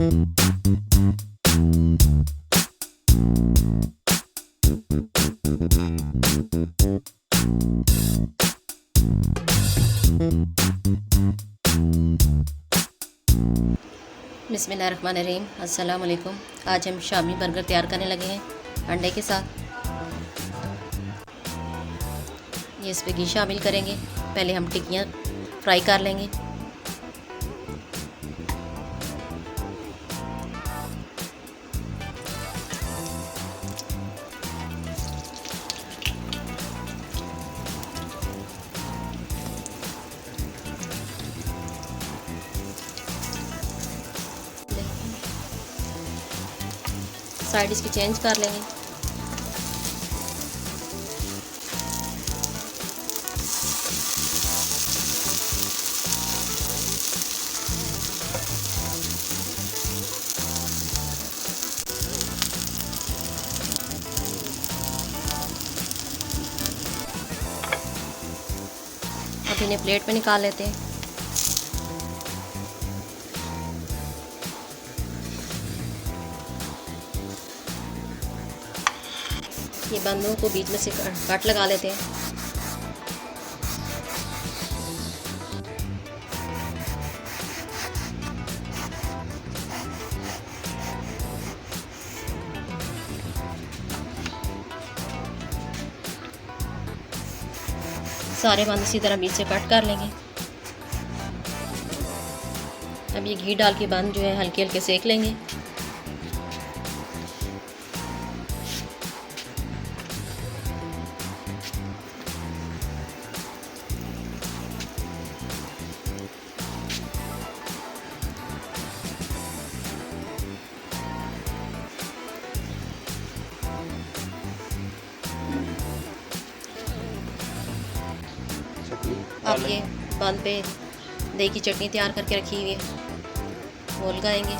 बिस्मिल्लाहिर्रहमानिर्रहीम। अस्सलाम वालेकुम। आज हम शामी बर्गर तैयार करने लगे हैं अंडे के साथ। ये इस पे घी शामिल करेंगे। पहले हम टिक्कियाँ फ्राई कर लेंगे। साइड इसकी चेंज कर लेंगे। अब इन्हें प्लेट में निकाल लेते हैं। ये बंदों को बीच में से कट लगा लेते हैं। सारे बंद इसी तरह बीच से कट कर लेंगे। अब ये घी डाल के बंद जो है हल्के हल्के सेक लेंगे। अब ये बंद पे दही की चटनी तैयार करके रखी हुई है, वो लगाएंगे।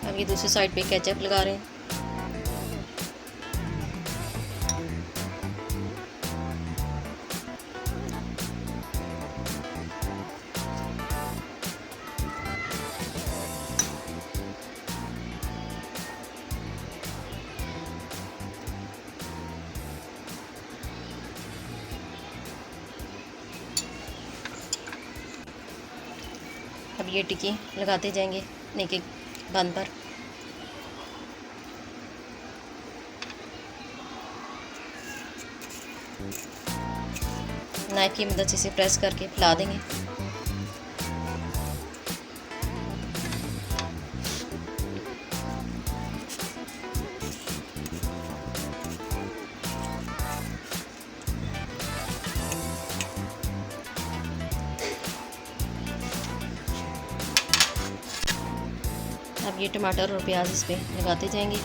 अब ये दूसरी साइड पे केचप लगा रहे हैं। अब ये टिक्की लगाते जाएंगे एक एक बंद पर। नाइफ की मदद से इसे प्रेस करके फैला देंगे। अब ये टमाटर और प्याज इस पे लगाते जाएंगे।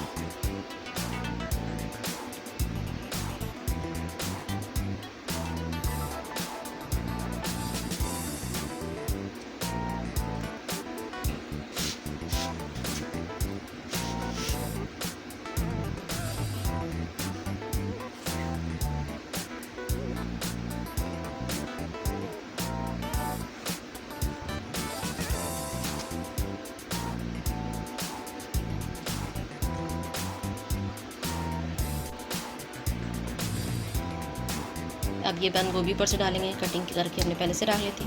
अब ये बंद गोभी पर से डालेंगे, कटिंग करके हमने पहले से रख ली थी।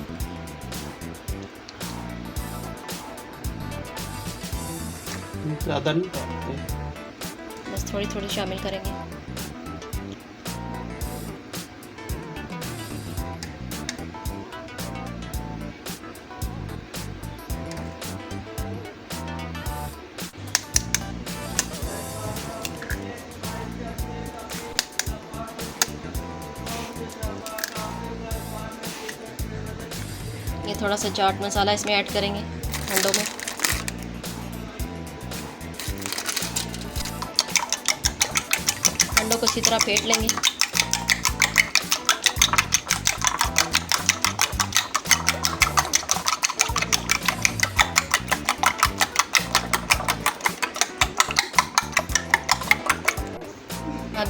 ज़्यादा नहीं डालते, बस थोड़ी थोड़ी शामिल करेंगे। ये थोड़ा सा चाट मसाला इसमें ऐड करेंगे अंडों में। अंडों को अच्छी तरह फेंट लेंगे।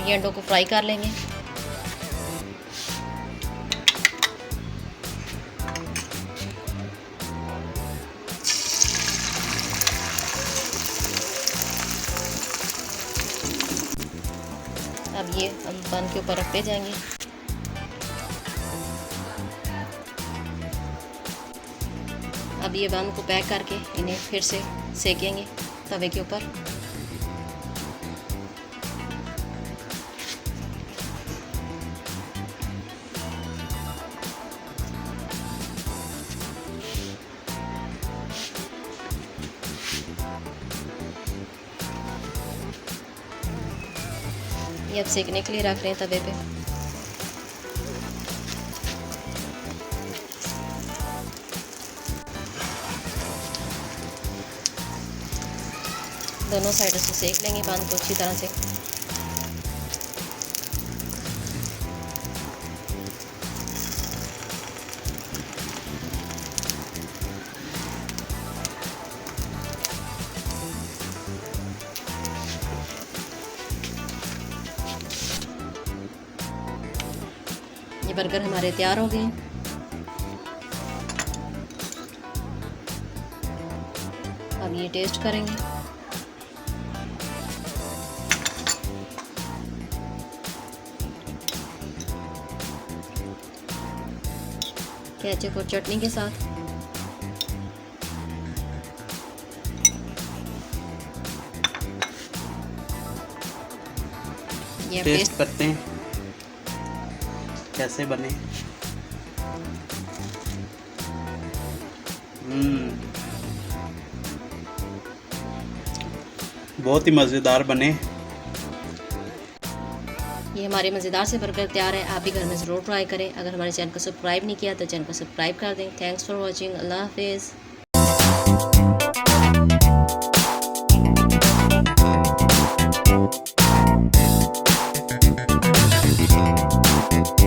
ये अंडों को फ्राई कर लेंगे। अब ये हम पैन के ऊपर रखते जाएंगे। अब ये बन को पैक करके इन्हें फिर से सेकेंगे तवे के ऊपर। ये अब सेकने के लिए रख रहे हैं तवे पे। दोनों साइडों से सेक लेंगे बन को अच्छी तरह से। ये बर्गर हमारे तैयार हो गए हैं। अब ये टेस्ट करेंगे। केचप और चटनी के साथ। ये टेस्ट करते हैं कैसे बने। बहुत ही मज़ेदार बने। ये हमारे मज़ेदार से बर्गर तैयार है। आप भी घर में ज़रूर ट्राई करें। अगर हमारे चैनल को सब्सक्राइब नहीं किया तो चैनल को सब्सक्राइब कर दें। Thanks for watching. अल्लाह हाफिज़।